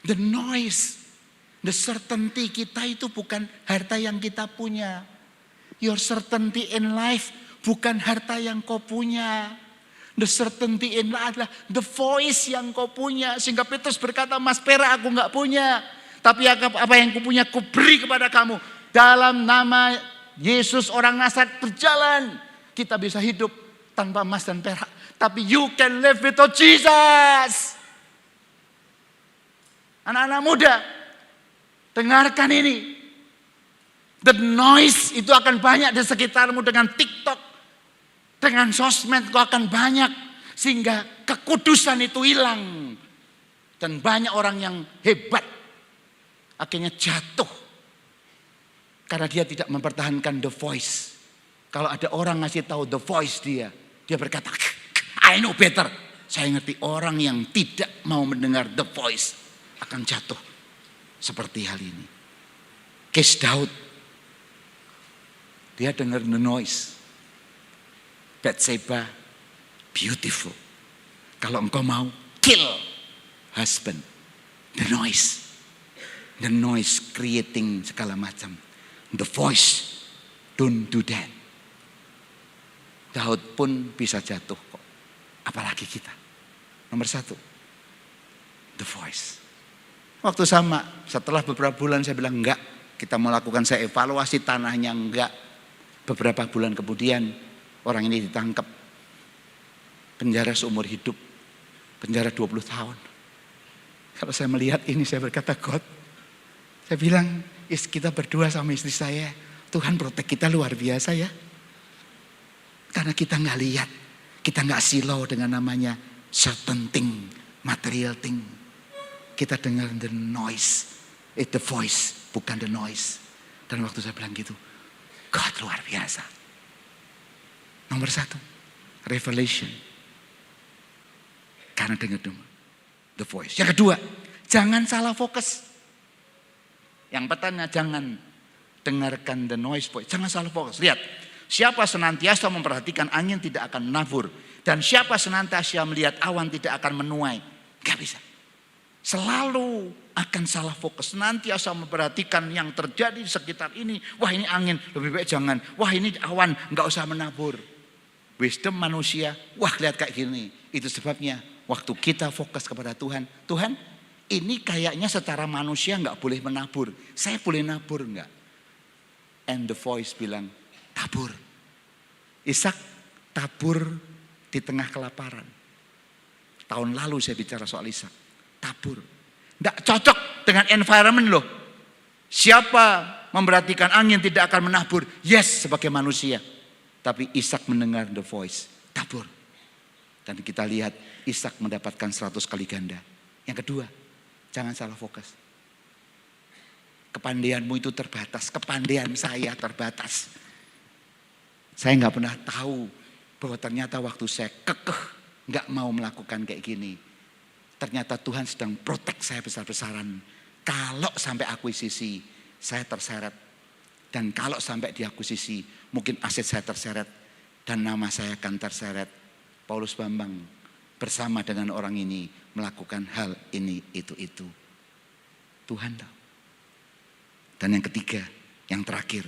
The noise, the certainty kita itu bukan harta yang kita punya. Your certainty in life bukan harta yang kau punya. The certainty in life adalah the voice yang kau punya. Sehingga Petrus berkata, mas perak aku gak punya. Tapi apa yang ku punya ku beri kepada kamu. Dalam nama Yesus orang Nazaret berjalan. Kita bisa hidup tanpa emas dan perak. Tapi you can live without Jesus. Anak-anak muda, dengarkan ini. The noise itu akan banyak di sekitarmu dengan TikTok. Dengan sosmed kau akan banyak. Sehingga kekudusan itu hilang. Dan banyak orang yang hebat akhirnya jatuh. Karena dia tidak mempertahankan the voice. Kalau ada orang ngasih tahu the voice dia berkata, I know better. Saya ngerti orang yang tidak mau mendengar the voice akan jatuh seperti hal ini. Case Daud, dia dengar the noise. Bathsheba, beautiful. Kalau engkau mau kill husband, the noise creating segala macam. The voice, don't do that. Daud pun bisa jatuh kok. Apalagi kita. Nomor 1, the voice. Waktu sama, setelah beberapa bulan saya bilang enggak. Kita melakukan, saya evaluasi tanahnya enggak. Beberapa bulan kemudian orang ini ditangkap. Penjara seumur hidup. Penjara 20 tahun. Kalau saya melihat ini saya berkata, God. Saya bilang, kita berdua sama istri saya. Tuhan protek kita luar biasa ya. Karena kita gak lihat. Kita gak silau dengan namanya certain thing, material thing. Kita dengar the noise. The voice, bukan the noise. Dan waktu saya bilang gitu, God luar biasa. Nomor 1, revelation. Karena dengar the voice. Yang kedua, jangan salah fokus. Yang pertama, jangan dengarkan the noise voice. Jangan salah fokus. Lihat, siapa senantiasa memperhatikan angin tidak akan menabur. Dan siapa senantiasa melihat awan tidak akan menuai. Gak bisa. Selalu akan salah fokus. Senantiasa memperhatikan yang terjadi di sekitar ini. Wah ini angin, lebih baik jangan. Wah ini awan, gak usah menabur. Wisdom manusia, wah lihat kayak gini. Itu sebabnya waktu kita fokus kepada Tuhan. Tuhan, ini kayaknya secara manusia gak boleh menabur. Saya boleh nabur gak? And the voice bilang, tabur. Ishak tabur di tengah kelaparan. Tahun lalu saya bicara soal Ishak. Tabur. Tidak cocok dengan environment loh. Siapa memperhatikan angin tidak akan menabur. Yes, sebagai manusia. Tapi Ishak mendengar the voice. Tabur. Dan kita lihat Ishak mendapatkan 100 kali ganda. Yang kedua, jangan salah fokus. Kepandaianmu itu terbatas. Kepandaian saya terbatas. Saya gak pernah tahu bahwa ternyata waktu saya kekeh gak mau melakukan kayak gini. Ternyata Tuhan sedang protek saya besar-besaran. Kalau sampai akuisisi, saya terseret. Dan kalau sampai di akuisisi, mungkin aset saya terseret. Dan nama saya akan terseret. Paulus Bambang bersama dengan orang ini melakukan hal ini, itu. Tuhan tahu. Dan yang ketiga, yang terakhir.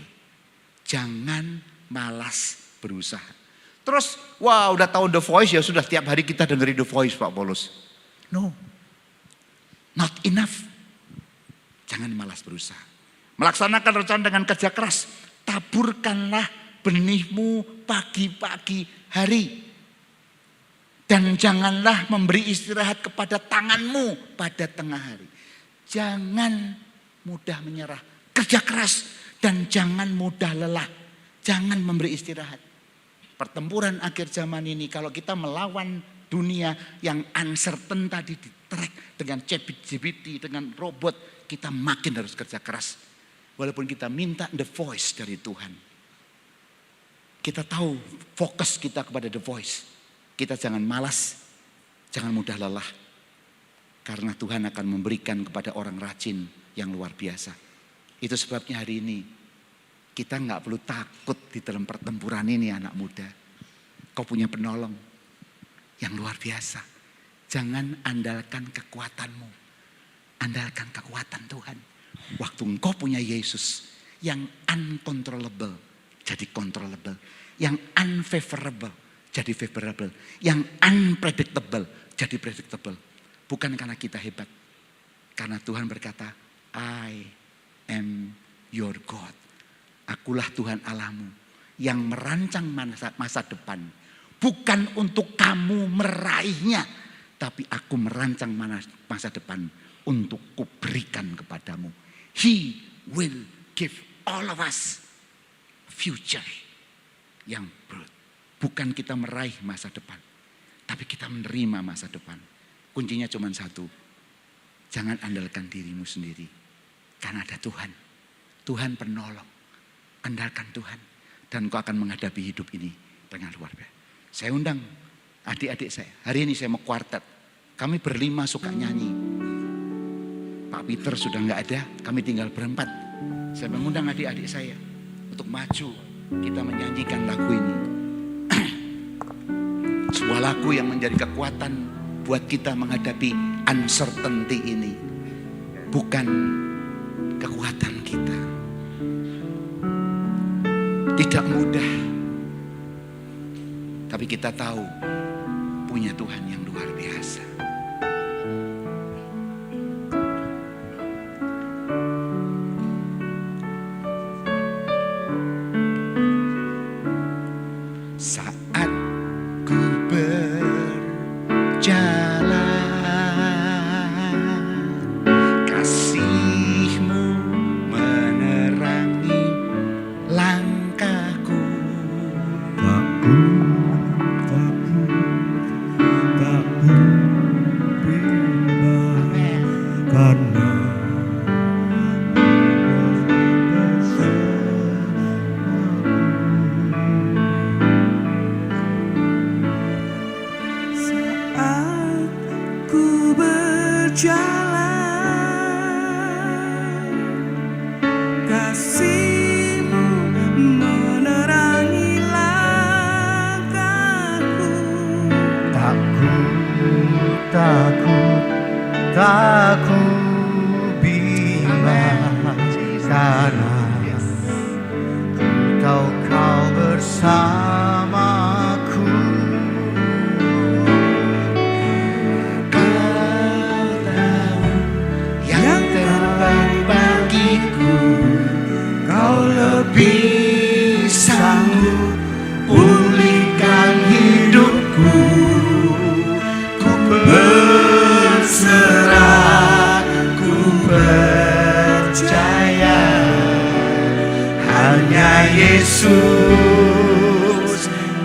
Jangan malas berusaha. Terus, wah udah tahu The Voice ya sudah tiap hari kita dengerin The Voice Pak Paulus. No, not enough. Jangan malas berusaha. Melaksanakan rencana dengan kerja keras. Taburkanlah benihmu pagi-pagi hari. Dan janganlah memberi istirahat kepada tanganmu pada tengah hari. Jangan mudah menyerah. Kerja keras dan jangan mudah lelah. Jangan memberi istirahat. Pertempuran akhir zaman ini kalau kita melawan dunia yang uncertain tadi di track dengan ChatGPT, dengan robot, kita makin harus kerja keras. Walaupun kita minta the voice dari Tuhan. Kita tahu fokus kita kepada the voice. Kita jangan malas, jangan mudah lelah. Karena Tuhan akan memberikan kepada orang rajin yang luar biasa. Itu sebabnya hari ini kita gak perlu takut di dalam pertempuran ini anak muda. Kau punya penolong yang luar biasa. Jangan andalkan kekuatanmu. Andalkan kekuatan Tuhan. Waktu engkau punya Yesus yang uncontrollable jadi controllable, yang unfavorable jadi favorable, yang unpredictable jadi predictable. Bukan karena kita hebat, karena Tuhan berkata, I am your God. Akulah Tuhan Allahmu yang merancang masa depan. Bukan untuk kamu meraihnya, tapi aku merancang masa depan untuk kuberikan kepadamu. He will give all of us future yang bright. Bukan kita meraih masa depan, tapi kita menerima masa depan. Kuncinya cuma satu. Jangan andalkan dirimu sendiri. Karena ada Tuhan. Tuhan penolong. Andalkan Tuhan. Dan kau akan menghadapi hidup ini dengan luar biasa. Saya undang adik-adik saya. Hari ini saya mau kuartet. Kami berlima suka nyanyi. Pak Peter sudah nggak ada. Kami tinggal berempat. Saya mengundang adik-adik saya untuk maju. Kita menyanyikan lagu ini. Sebuah lagu yang menjadi kekuatan buat kita menghadapi uncertainty ini. Bukan kekuatan kita. Tidak mudah. Tapi kita tahu punya Tuhan yang luar biasa. Saat ku berjalan, kasih-Mu menerangi langkahku. Karena saat ku berjalan, kasih-Mu menerangi langkahku. Tak ku bimbang, karena ku tahu Kau bersamaku. Kau tahu yang terbaik bagiku. Kau lebih sanggup pulihkan hidupku. Ku berserah, ku percaya, hanya Yesus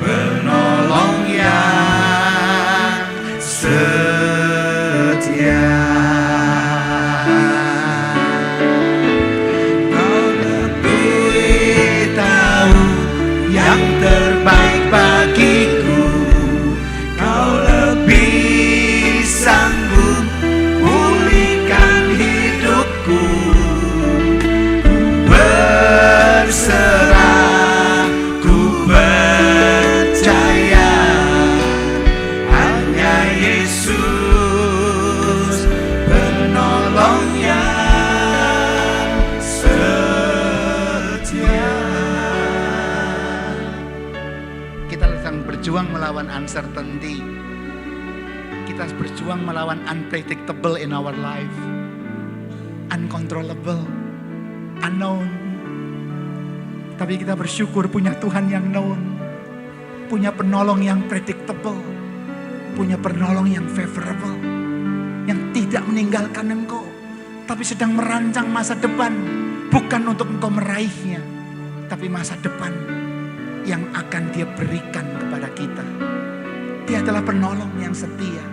penolong yang setia. Kau lebih tahu yang terbaik bagiku. Kau lebih sanggup pulihkan hidupku. Ku berserah, ku percaya, hanya Yesus penolong yang setia. Kita sedang berjuang melawan uncertainty. Kita berjuang melawan unpredictable in our life. Uncontrollable, unknown. Tapi kita bersyukur punya Tuhan yang known. Punya penolong yang predictable. Punya penolong yang favorable. Yang tidak meninggalkan engkau. Tapi sedang merancang masa depan. Bukan untuk engkau meraihnya. Tapi masa depan yang akan Dia berikan kepada kita. Dia adalah penolong yang setia.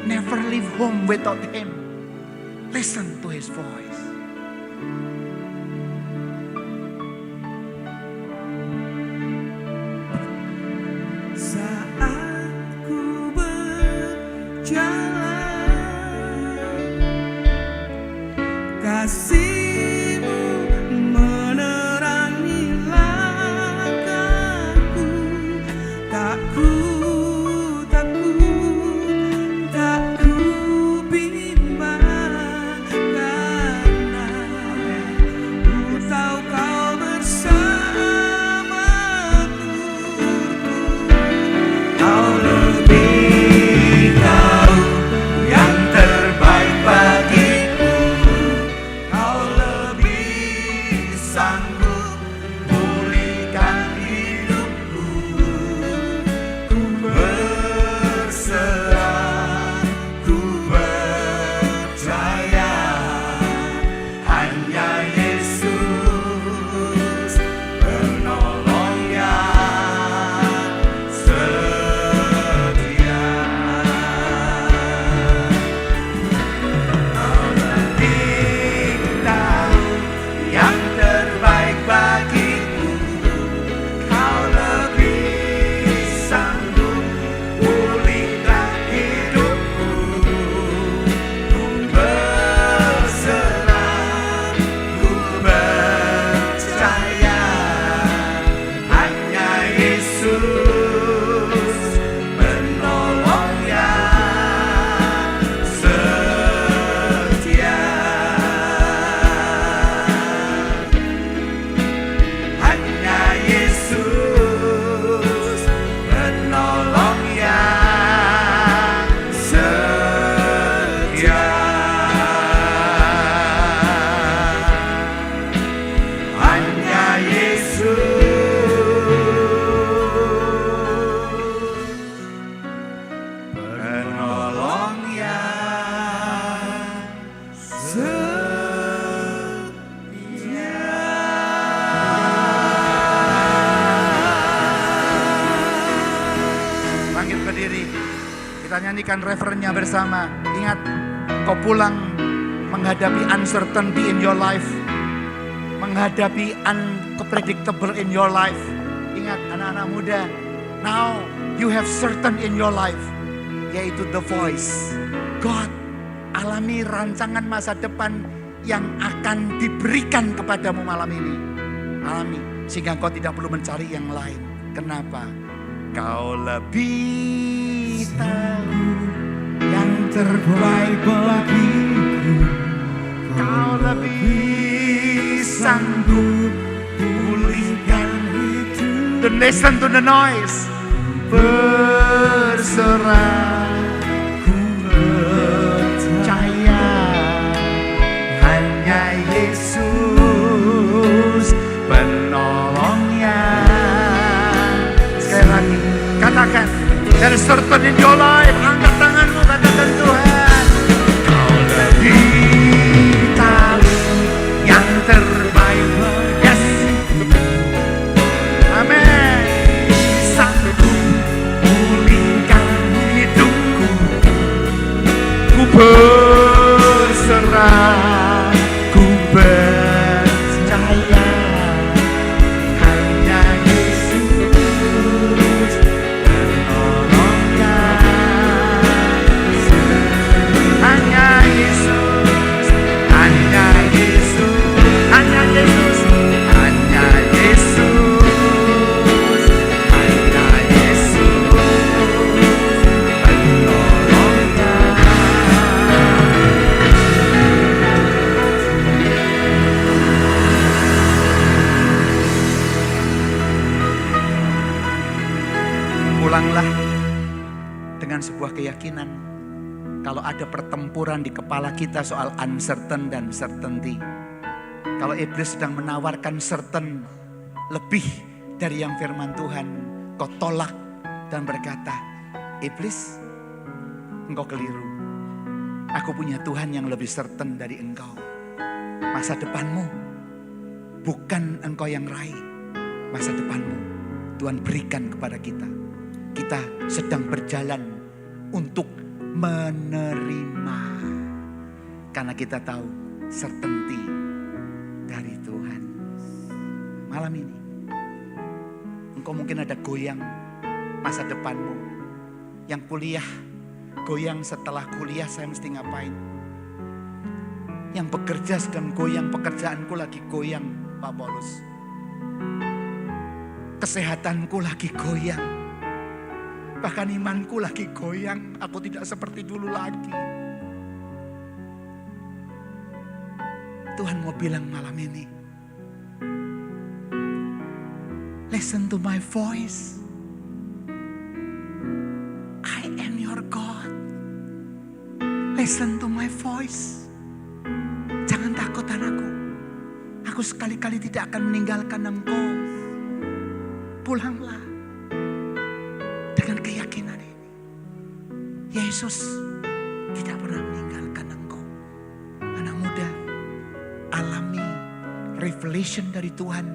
Never leave home without Him. Listen to His voice. Saat ku berjalan, kasih-Mu menerangi langkahku. Tak ku bimbang, nyanyikan referennya bersama. Ingat, kau pulang menghadapi uncertainty in your life, menghadapi unpredictable in your life. Ingat anak-anak muda, now you have certain in your life, yaitu the voice. God, alami rancangan masa depan yang akan diberikan kepadamu malam ini. Alami, sehingga kau tidak perlu mencari yang lain. Kenapa? Kau lebih tahu yang terbaik bagiku. Kau lebih sanggup pulihkan hidup. Don't listen to the noise. Berserah, ku percaya hanya Yesus penolongnya. Sekali lagi, katakan, there is certain in your life. Angkat tanganmu, katakan Tuhan, kau lebih tahu yang terbaik. Yes, amin. Sanggup pulihkan hidupku, ku berserah, ku percaya hanya Yesus penolongnya. Hanya Yesus, hanya Yesus, hanya Yesus, hanya Yesus, hanya Yesus penolongnya. Pulanglah dengan sebuah keyakinan. Kalau ada pertempuran di kepala kita soal uncertain dan certainty, kalau iblis sedang menawarkan certain lebih dari yang firman Tuhan, kau tolak dan berkata, iblis, engkau keliru. Aku punya Tuhan yang lebih certain dari engkau. Masa depanmu bukan engkau yang raih. Masa depanmu Tuhan berikan kepada kita. Kita sedang berjalan untuk menerima. Karena kita tahu certainty dari Tuhan. Malam ini engkau mungkin ada goyang masa depanmu. Yang kuliah, goyang setelah kuliah saya mesti ngapain. Yang bekerja sedang goyang, pekerjaanku lagi goyang Pak Paulus. Kesehatanku lagi goyang. Bahkan imanku lagi goyang, aku tidak seperti dulu lagi. Tuhan mau bilang malam ini, listen to my voice. I am your God. Listen to my voice. Jangan takut anakku. Aku sekali-kali tidak akan meninggalkan engkau. Pulanglah dengan keyakinan ini. Yesus tidak pernah meninggalkan engkau. Anak muda, alami revelation dari Tuhan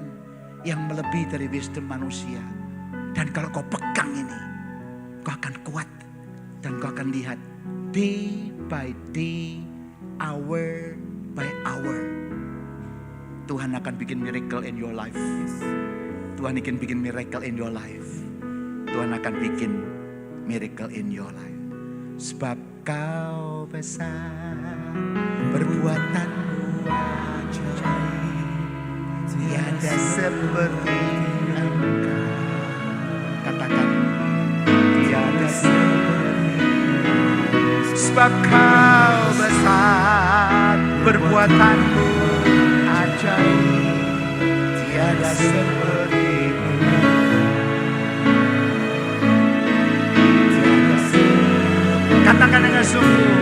yang melebihi dari wisdom manusia. Dan kalau kau pegang ini, kau akan kuat. Dan kau akan lihat day by day, hour by hour, Tuhan akan bikin miracle in your life. Tuhan akan bikin miracle in your life. Tuhan akan bikin miracle in your life. Sebab kau besar, perbuatanmu ajaib, tiada seperti engkau. Katakan, tiada seperti engkau. Sebab kau besar, perbuatanmu ajaib, tiada seperti katakan dengan sungguh.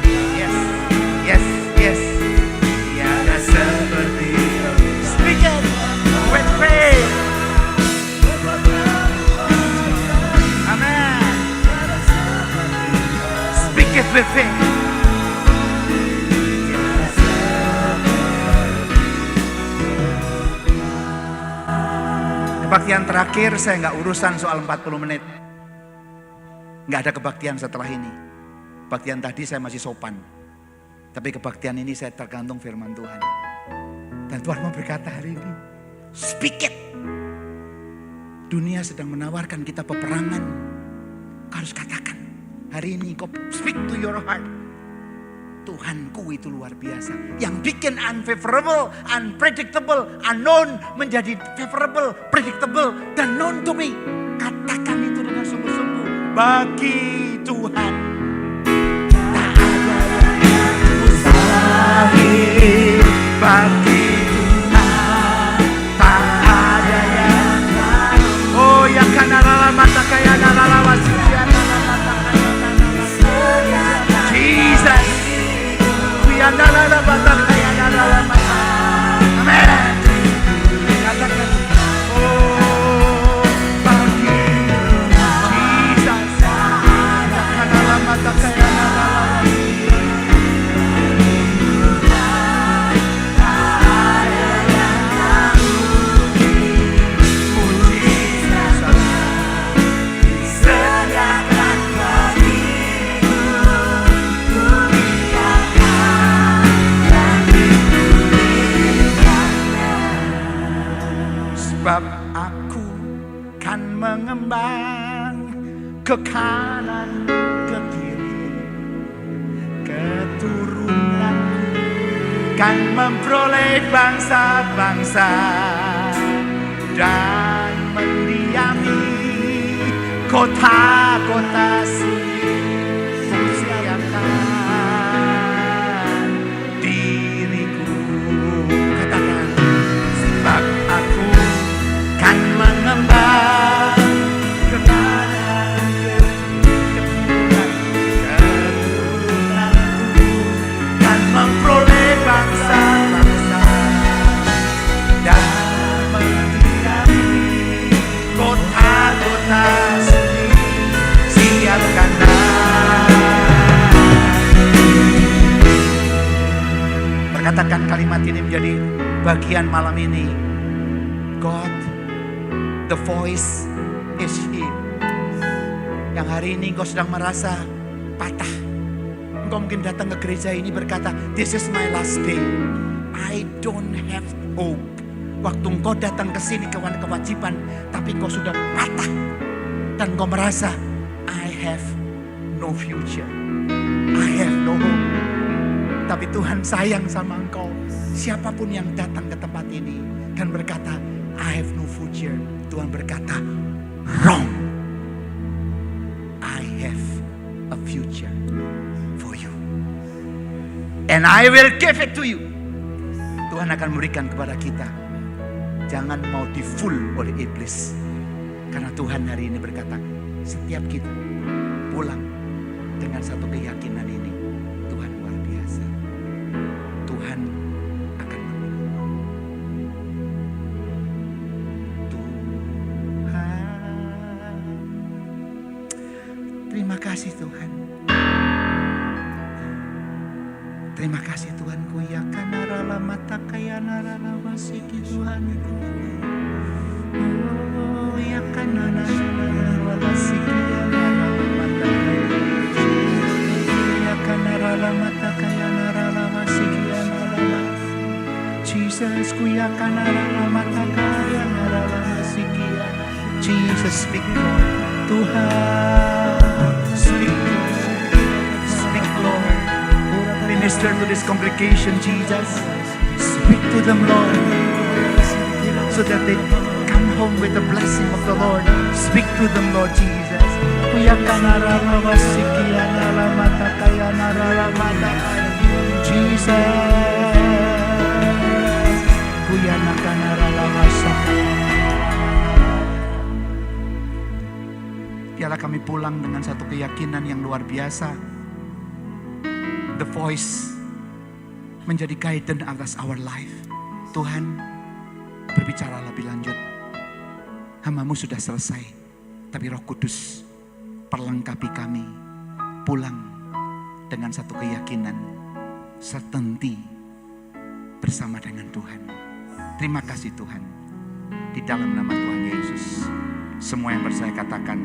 Yes, yes, yes. Tiada seperti. Speak it with faith. Amen. Kebaktian terakhir saya nggak urusan soal 40 menit. Nggak ada kebaktian setelah ini. Kebaktian tadi saya masih sopan. Tapi kebaktian ini saya tergantung firman Tuhan. Dan Tuhan mau berkata hari ini, speak it. Dunia sedang menawarkan kita peperangan. Kau harus katakan, hari ini kau speak to your heart. Tuhanku itu luar biasa. Yang bikin unfavorable, unpredictable, unknown menjadi favorable, predictable, dan known to me. Katakan itu dengan sungguh-sungguh. Bagi Tuhan tak ada yang mustahil. Bagi Tuhan tak ada yang lain. Oh ya kanara mata kaya nara wasiya nara mata kaya nara. Jesus. Ya nara mata kaya nara mata. Amen. Katakan. Oh bagi Jesus. Kanara mata kaya nara. Sebab aku kan mengembang ke kanan ke kiri, keturunanku kan memperoleh bangsa-bangsa dan mendiami kota-kota siapkan diriku. Katakan, sebab aku kan mengembang ke kanan ke keturunanku kan memperoleh bangsa-bangsa dan mendiami kota-kota sendiri. Siapkanlah. Perkatakan kalimat ini menjadi bagian malam ini. God, the voice is here. Yang hari ini engkau sedang merasa patah. Engkau mungkin datang ke gereja ini berkata, this is my last day. I don't have hope. Waktu engkau datang ke sini ke kewajiban, tapi engkau sudah patah. Dan engkau merasa, I have no future. I have no hope. Tapi Tuhan sayang sama engkau. Siapapun yang datang ke tempat ini dan berkata, I have no future. Tuhan berkata, wrong. I have a future for you. And I will give it to you. Tuhan akan memberikan kepada kita. Jangan mau di-fool oleh iblis. Karena Tuhan hari ini berkata, setiap kita pulang dengan satu keyakinan ini. Tuhan luar biasa. Tuhan akan menolong. Tuhan. Terima kasih Tuhan. Terima kasih Tuhanku. Ya kanara mata kaya nara wasiki Tuhan. Oh ya kanara wasiki nara mata kaya. Ya kanara mata kaya nara wasiki nara. Jesus ku ya kanara mata kaya nara wasiki. Jesus speak Lord. Tuhan speak Lord. Speak Lord. Minister to this congregation, Jesus. Speak to them, Lord, so that they come home with the blessing of the Lord. Speak to them, Lord Jesus. Biarlah kami pulang dengan satu keyakinan yang luar biasa. The voice menjadi guidance atas our life. Tuhan, berbicara lebih lanjut. Hamba-Mu sudah selesai, tapi Roh Kudus perlengkapi kami pulang dengan satu keyakinan certainty bersama dengan Tuhan. Terima kasih Tuhan. Di dalam nama Tuhan Yesus. Semua yang percaya katakan